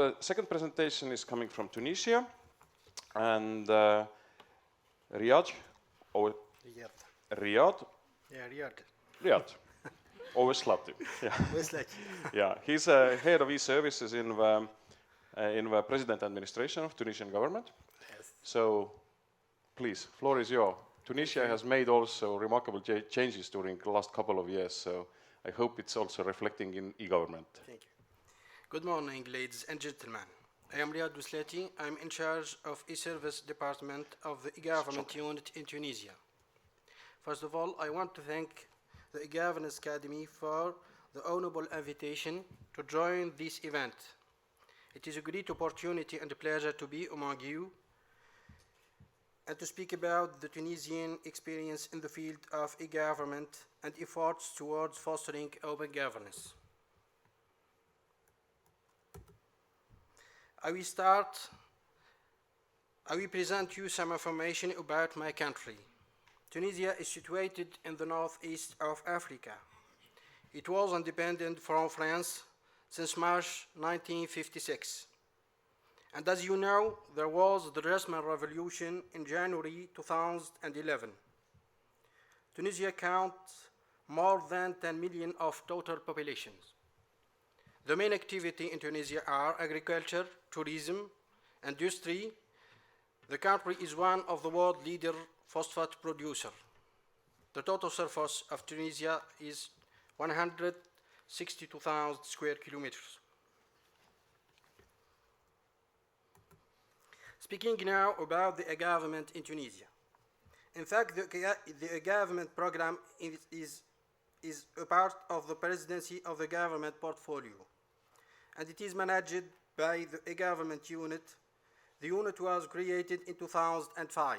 The second presentation is coming from Tunisia and Riyadh. Riyadh. Yeah, Riadh. Riadh. Oueslati. Yeah. Oueslati. Yeah. He's head of e-services in the president administration of Tunisian government. Yes. So, please, floor is yours. Tunisia has made also remarkable changes during the last couple of years. So, I hope it's also reflecting in e-government. Thank you. Good morning, ladies and gentlemen. I am Riadh Oueslati. I'm in charge of e-service department of the e-government unit in Tunisia. First of all, I want to thank the e-governance academy for the honorable invitation to join this event. It is a great opportunity and a pleasure to be among you and to speak about the Tunisian experience in the field of e-government and efforts towards fostering open governance. I will present you some information about my country. Tunisia is situated in the northeast of Africa. It was independent from France since March 1956. And as you know, there was the Jasmine Revolution in January 2011. Tunisia counts more than 10 million of total population. The main activity in Tunisia are agriculture, tourism, industry. The country is one of the world leader phosphate producer. The total surface of Tunisia is 162,000 square kilometers. Speaking now about the government in Tunisia. In fact, the government program is a part of the presidency of the government portfolio, and it is managed by the government unit. The unit was created in 2005,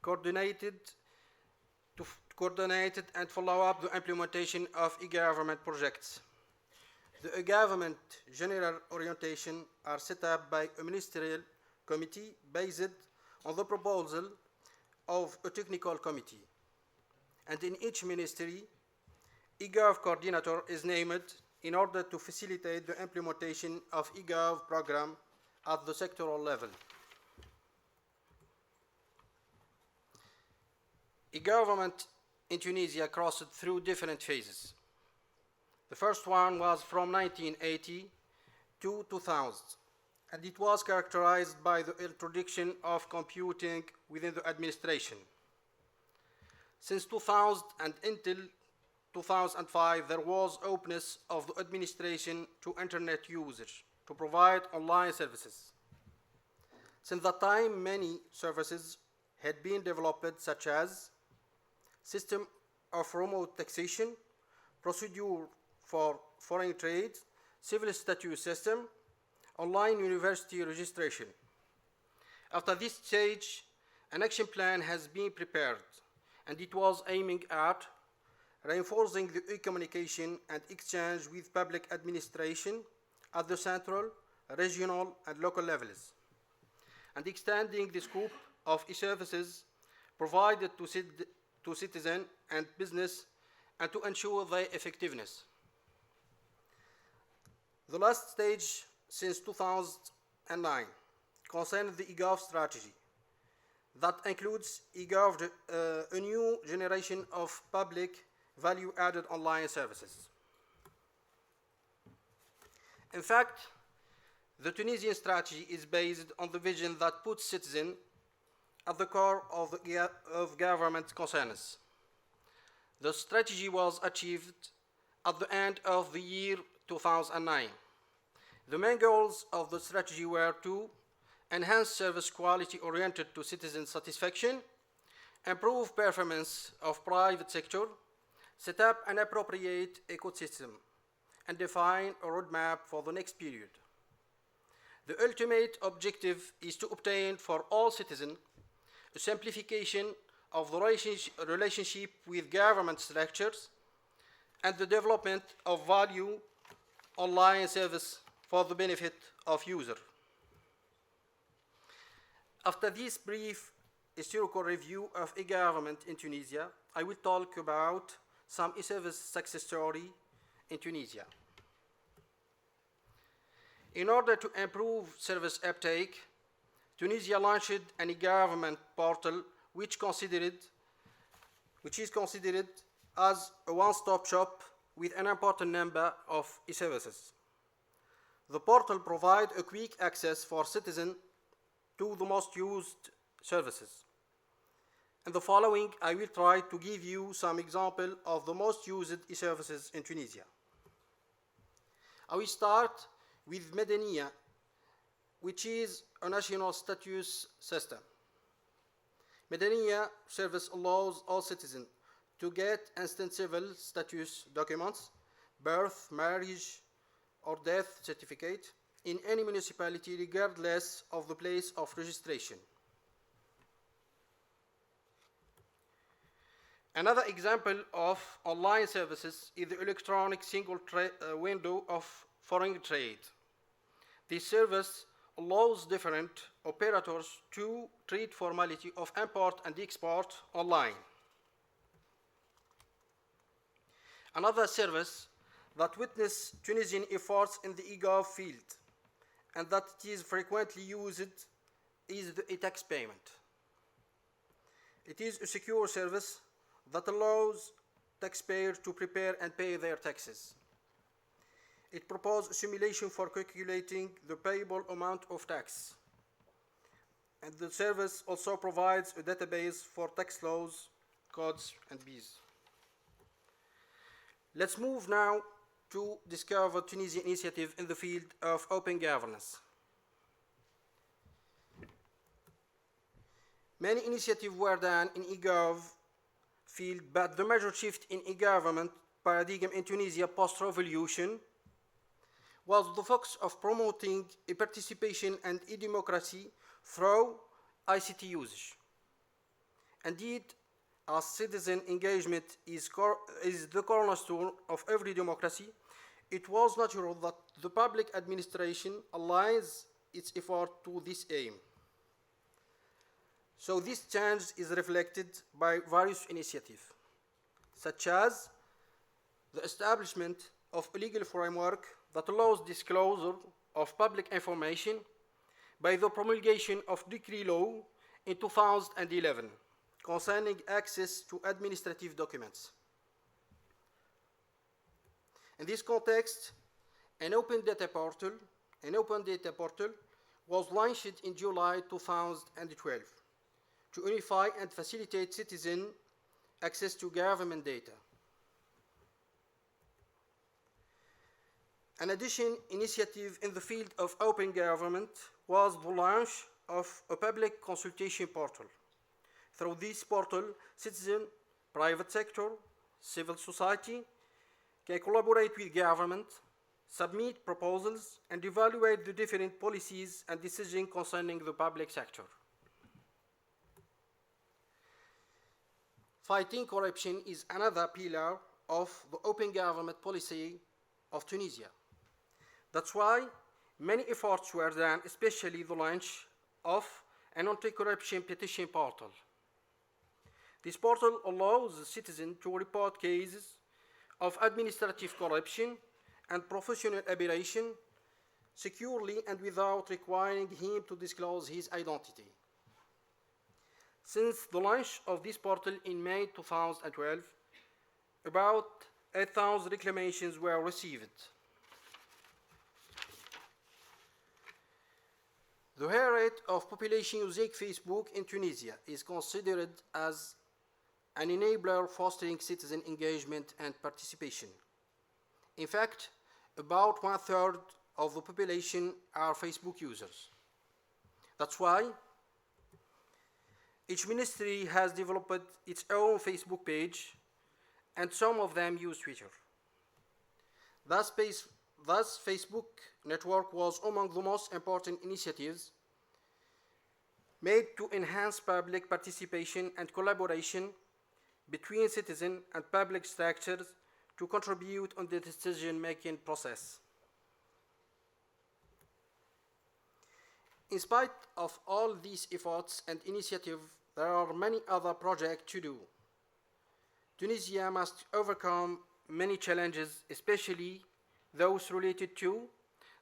coordinated and follow up the implementation of e-government projects. The e-government general orientation are set up by a ministerial committee based on the proposal of a technical committee. And in each ministry, e-gov coordinator is named in order to facilitate the implementation of e-gov program at the sectoral level. E-government in Tunisia crossed through different phases. The first one was from 1980 to 2000, and it was characterized by the introduction of computing within the administration. Since 2000 and until 2005, there was openness of the administration to internet users to provide online services. Since that time, many services had been developed, such as system of remote taxation, procedure for foreign trade, civil statute system, online university registration. After this stage, an action plan has been prepared, and it was aiming at reinforcing the e-communication and exchange with public administration at the central, regional, and local levels, and extending the scope of e-services provided to citizens and business, and to ensure their effectiveness. The last stage since 2009 concerns the eGov strategy. That includes eGov, a new generation of public value-added online services. In fact, the Tunisian strategy is based on the vision that puts citizens at the core of government concerns. The strategy was achieved at the end of the year 2009. The main goals of the strategy were to enhance service quality oriented to citizen satisfaction, improve performance of private sector, set up an appropriate ecosystem, and define a roadmap for the next period. The ultimate objective is to obtain for all citizens a simplification of the relationship with government structures and the development of value online service for the benefit of users. After this brief historical review of e-government in Tunisia, I will talk about some e-service success story in Tunisia. In order to improve service uptake, Tunisia launched an e-government portal which is considered as a one-stop shop with an important number of e-services. The portal provides a quick access for citizens to the most used services. In the following, I will try to give you some examples of the most used e-services in Tunisia. I will start with Medenia, which is a national status system. Medenia service allows all citizens to get instant civil status documents, birth, marriage, or death certificate in any municipality regardless of the place of registration. Another example of online services is the electronic single window of foreign trade. This service allows different operators to treat formality of import and export online. Another service that witnessed Tunisian efforts in the e-gov field and that is frequently used is the e-tax payment. It is a secure service that allows taxpayers to prepare and pay their taxes. It proposes a simulation for calculating the payable amount of tax. And the service also provides a database for tax laws, codes, and fees. Let's move now to discover Tunisian initiative in the field of open governance. Many initiatives were done in e-gov field, but the major shift in e-government paradigm in Tunisia post-revolution was the focus of promoting e-participation and e-democracy through ICT usage. Indeed, as citizen engagement is the cornerstone of every democracy, it was natural that the public administration aligns its effort to this aim. So this change is reflected by various initiatives, such as the establishment of a legal framework that allows disclosure of public information by the promulgation of Decree Law in 2011 concerning access to administrative documents. In this context, an open data portal was launched in July 2012 to unify and facilitate citizen access to government data. An additional initiative in the field of open government was the launch of a public consultation portal. Through this portal, citizens, private sector, civil society can collaborate with government, submit proposals, and evaluate the different policies and decisions concerning the public sector. Fighting corruption is another pillar of the open government policy of Tunisia. That's why many efforts were done, especially the launch of an anti-corruption petition portal. This portal allows the citizen to report cases of administrative corruption and professional aberration securely and without requiring him to disclose his identity. Since the launch of this portal in May 2012, about 8,000 reclamations were received. The high rate of population using Facebook in Tunisia is considered as an enabler fostering citizen engagement and participation. In fact, about 1/3 of the population are Facebook users. That's why each ministry has developed its own Facebook page, and some of them use Twitter. Thus, Facebook network was among the most important initiatives made to enhance public participation and collaboration between citizens and public structures to contribute on the decision-making process. In spite of all these efforts and initiatives, there are many other projects to do. Tunisia must overcome many challenges, especially those related to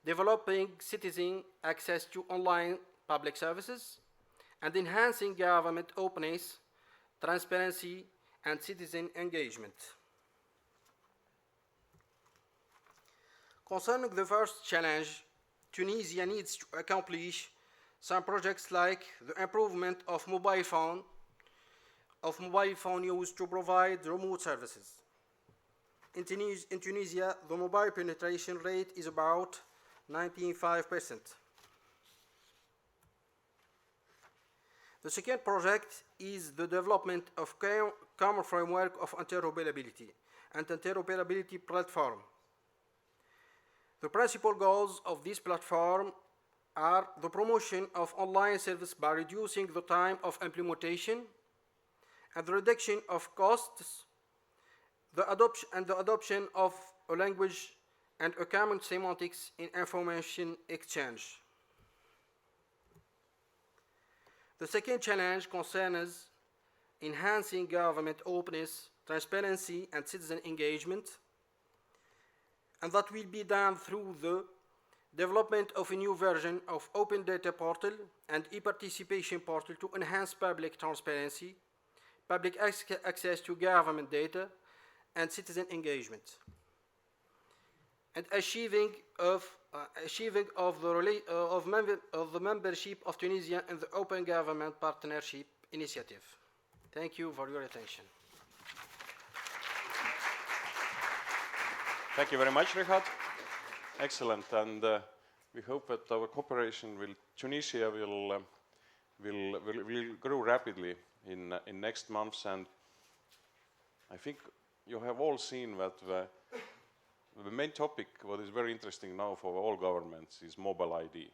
developing citizen access to online public services, and enhancing government openness, transparency, and citizen engagement. Concerning the first challenge, Tunisia needs to accomplish some projects like the improvement of mobile phone use to provide remote services. In Tunisia, the mobile penetration rate is about 95%. The second project is the development of common framework of interoperability and interoperability platform. The principal goals of this platform are the promotion of online service by reducing the time of implementation and the reduction of costs, the adoption of a language and a common semantics in information exchange. The second challenge concerns enhancing government openness, transparency, and citizen engagement, and that will be done through the development of a new version of Open Data Portal and e-participation portal to enhance public transparency, public access to government data, and citizen engagement, and achieving of the membership of Tunisia in the Open Government Partnership Initiative. Thank you for your attention. Thank you very much, Riadh. Excellent, and we hope that our cooperation with Tunisia will grow rapidly in next months. And I think you have all seen that the main topic, what is very interesting now for all governments, is mobile ID.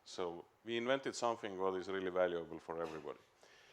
So we invented something what is really valuable for everybody.